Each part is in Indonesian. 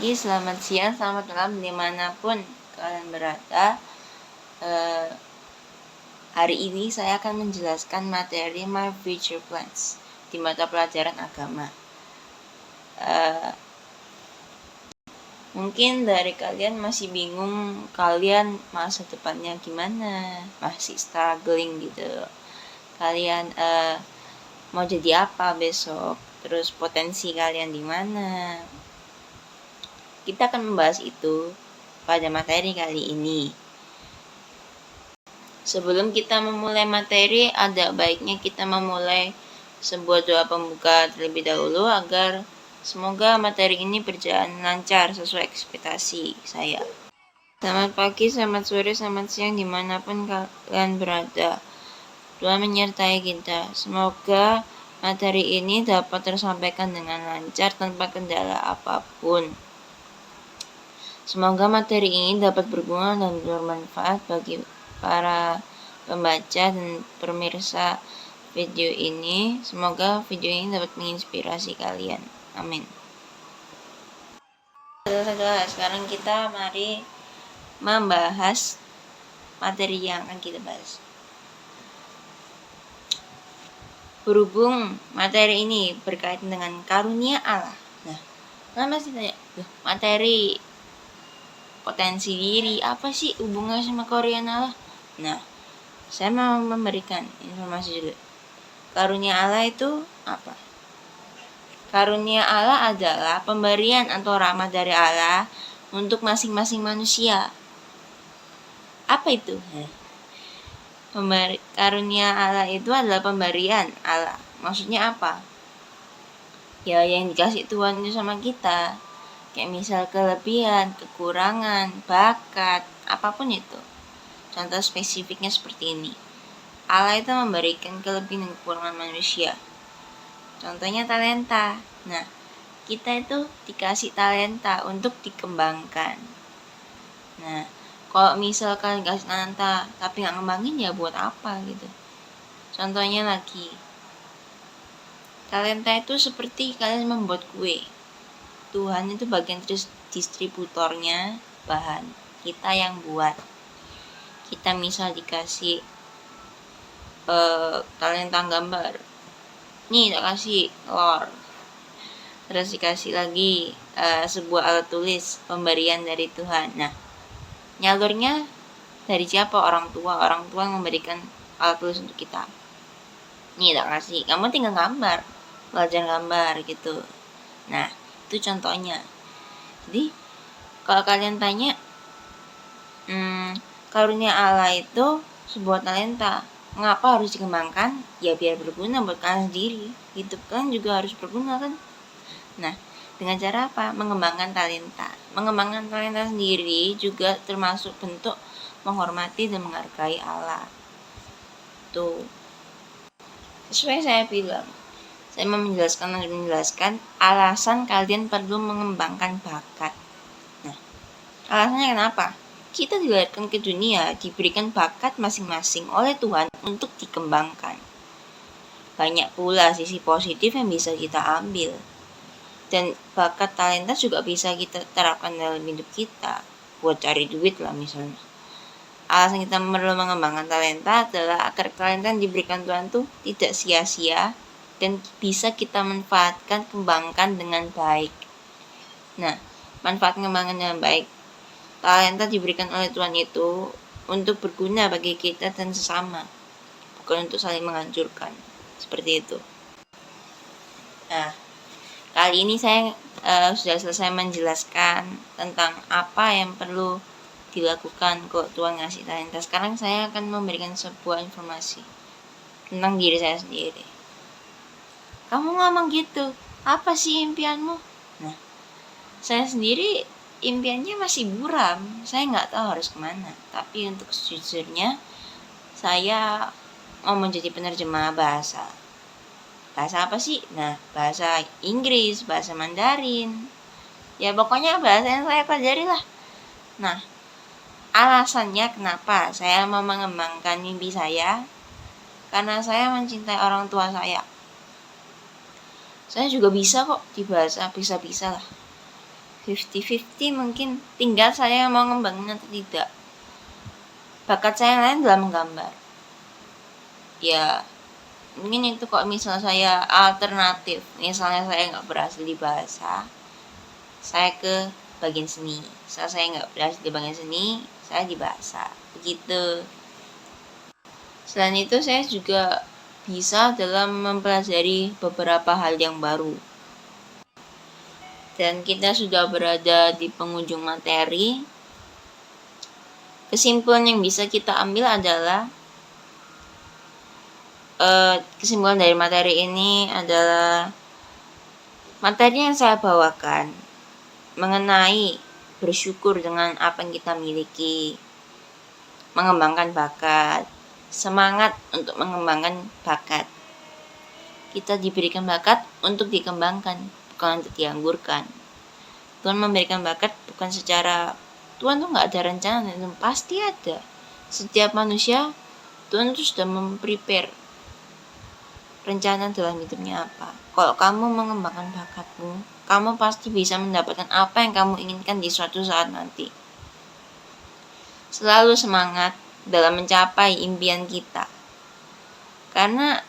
pagi, selamat siang, selamat malam dimanapun kalian berada. Hari ini saya akan menjelaskan materi My Future Plans di mata pelajaran agama. Mungkin dari kalian masih bingung, kalian masa depannya gimana, masih struggling gitu. Kalian mau jadi apa besok, terus potensi kalian di mana. Kita akan membahas itu pada materi kali ini. Sebelum kita memulai materi, ada baiknya kita memulai sebuah doa pembuka terlebih dahulu agar semoga materi ini berjalan lancar sesuai ekspektasi saya. Selamat pagi, selamat sore, selamat siang dimanapun kalian berada. Tuhan menyertai kita. Semoga materi ini dapat tersampaikan dengan lancar tanpa kendala apapun. Semoga materi ini dapat berguna dan bermanfaat bagi para pembaca dan pemirsa video ini. Semoga video ini dapat menginspirasi kalian. Amin. Sekarang kita mari membahas materi yang akan kita bahas. Berhubung materi ini berkaitan dengan karunia Allah. Nah, kalian pasti tanya, materi potensi diri apa sih hubungannya sama karunia Allah? Nah, saya mau memberikan informasi dulu. Karunia Allah itu apa? Karunia Allah adalah pemberian atau rahmat dari Allah untuk masing-masing manusia. Apa itu? Karunia Allah itu adalah pemberian Allah. Maksudnya apa? Ya, yang dikasih Tuhan itu sama kita. Kayak misal kelebihan, kekurangan, bakat, apapun itu. Contoh spesifiknya seperti ini. Allah itu memberikan kelebihan dan kekurangan manusia. Contohnya talenta. Nah, kita itu dikasih talenta untuk dikembangkan. Nah, kalau misalkan dikasih talenta tapi nggak ngembangin, ya buat apa gitu. Contohnya lagi, talenta itu seperti kalian membuat kue. Tuhan itu bagian distributornya bahan, kita yang buat. Kita misal dikasih talenta gambar, nih tak kasih lor, terus dikasih lagi sebuah alat tulis, pemberian dari Tuhan. Nah, nyalurnya dari siapa? Orang tua yang memberikan alat tulis untuk kita. Nih tak kasih, kamu tinggal gambar, belajar gambar gitu. Nah, itu contohnya. Jadi kalau kalian tanya, karunia Allah itu sebuah talenta, mengapa harus dikembangkan? Ya biar berguna buat kalian sendiri. Hidup kan juga harus berguna kan. Nah, dengan cara apa? Mengembangkan talenta. Mengembangkan talenta sendiri juga termasuk bentuk menghormati dan menghargai Allah. Tuh. Sesuai saya bilang, saya mau menjelaskan alasan kalian perlu mengembangkan bakat. Nah, alasannya kenapa? Kita dilahirkan ke dunia, diberikan bakat masing-masing oleh Tuhan untuk dikembangkan. Banyak pula sisi positif yang bisa kita ambil. Dan bakat talenta juga bisa kita terapkan dalam hidup kita. Buat cari duit lah misalnya. Alasan kita perlu mengembangkan talenta adalah agar talenta yang diberikan Tuhan tuh tidak sia-sia dan bisa kita manfaatkan, kembangkan dengan baik. Nah, manfaat kembangkan dengan baik. Talenta diberikan oleh Tuhan itu untuk berguna bagi kita dan sesama, bukan untuk saling menghancurkan. Seperti itu. Nah, kali ini saya sudah selesai menjelaskan tentang apa yang perlu dilakukan kok Tuhan ngasih talenta. Sekarang saya akan memberikan sebuah informasi tentang diri saya sendiri. Kamu ngomong gitu, apa sih impianmu? Nah, saya sendiri impiannya masih buram. Saya nggak tahu harus kemana. Tapi untuk sejujurnya, saya mau menjadi penerjemah bahasa. Bahasa apa sih? Nah, bahasa Inggris, bahasa Mandarin. Ya pokoknya bahasa yang saya pelajari lah. Nah, alasannya kenapa saya mau mengembangkan mimpi saya, karena saya mencintai orang tua saya. Saya juga bisa kok di bahasa, bisa-bisa lah. 50-50 mungkin, tinggal saya mau ngembangin atau tidak. Bakat saya yang lain dalam menggambar. Ya, mungkin itu kok misalnya saya alternatif. Misalnya saya nggak berhasil di bahasa, saya ke bagian seni. Misalnya saya nggak berhasil di bagian seni, saya di bahasa. Begitu. Selain itu, saya juga bisa dalam mempelajari beberapa hal yang baru. Dan kita sudah berada di penghujung materi. Kesimpulan yang bisa kita ambil adalah kesimpulan dari materi ini adalah materi yang saya bawakan mengenai bersyukur dengan apa yang kita miliki, mengembangkan bakat, semangat untuk mengembangkan bakat. Kita diberikan bakat untuk dikembangkan, bukan untuk dianggurkan. Tuhan memberikan bakat bukan secara Tuhan tuh nggak ada rencana, itu pasti ada. Setiap manusia Tuhan tuh sudah memprepare rencana dalam hidupnya apa. Kalau kamu mengembangkan bakatmu, kamu pasti bisa mendapatkan apa yang kamu inginkan di suatu saat nanti. Selalu semangat dalam mencapai impian kita. Karena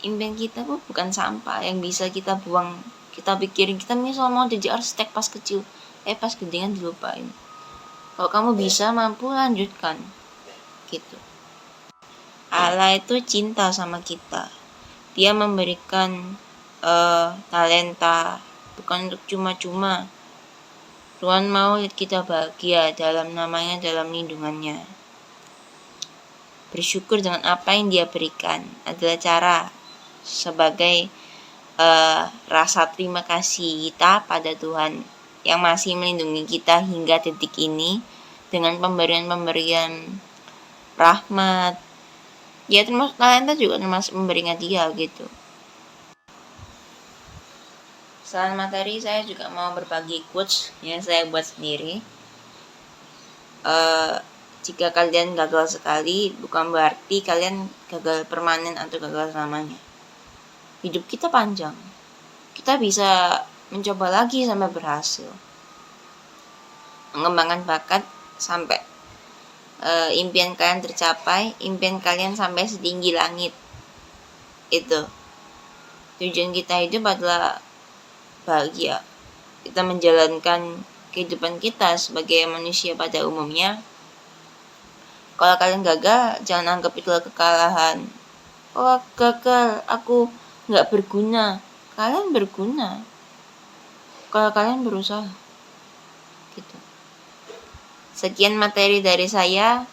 impian kita tuh bukan sampah yang bisa kita buang. Kita pikirin kita misal mau jadi arsitek pas kecil, pas gede kan dilupain. Kalau kamu bisa, mampu, lanjutkan. Gitu. Allah itu cinta sama kita. Dia memberikan talenta bukan untuk cuma-cuma. Tuhan mau lihat kita bahagia dalam namanya, dalam lindungannya. Bersyukur dengan apa yang Dia berikan adalah cara sebagai rasa terima kasih kita pada Tuhan yang masih melindungi kita hingga detik ini dengan pemberian-pemberian rahmat. Ya termasuk talenta juga termasuk pemberian Dia gitu. Selain materi, saya juga mau berbagi quotes yang saya buat sendiri. Jika kalian gagal sekali, bukan berarti kalian gagal permanen atau gagal selamanya. Hidup kita panjang. Kita bisa mencoba lagi sampai berhasil. Mengembangkan bakat sampai impian kalian tercapai, impian kalian sampai setinggi langit. Itu. Tujuan kita hidup adalah bahagia. Kita menjalankan kehidupan kita sebagai manusia pada umumnya. Kalau kalian gagal, jangan anggap itu kekalahan. Oh, gagal, aku nggak berguna. Kalian berguna kalau kalian berusaha. Gitu. Sekian materi dari saya.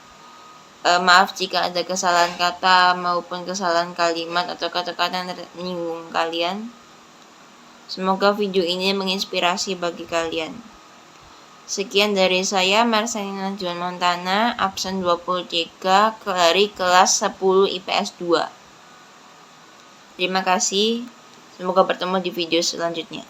Maaf jika ada kesalahan kata maupun kesalahan kalimat atau kata-kata yang menyinggung kalian. Semoga video ini menginspirasi bagi kalian. Sekian dari saya, Marcelina Juan Montana, absen 23 dari kelas 10 IPS 2. Terima kasih. Semoga bertemu di video selanjutnya.